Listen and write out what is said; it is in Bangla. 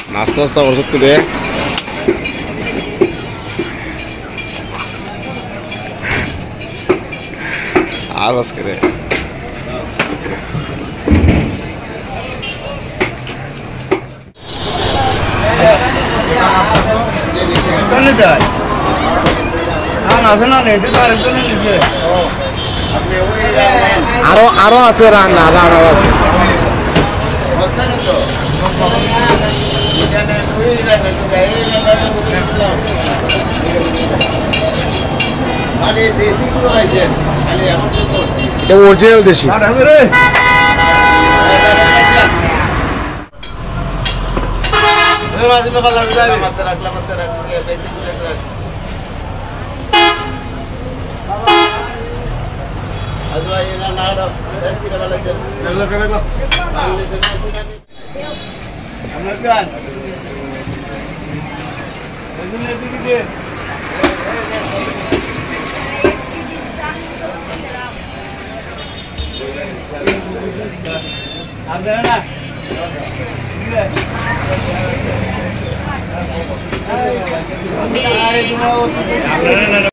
নাস্তা নাস্তা করছো দে আর আজকে দে আরো আছে রান্না আরো আছে অরিজিনাল দেশি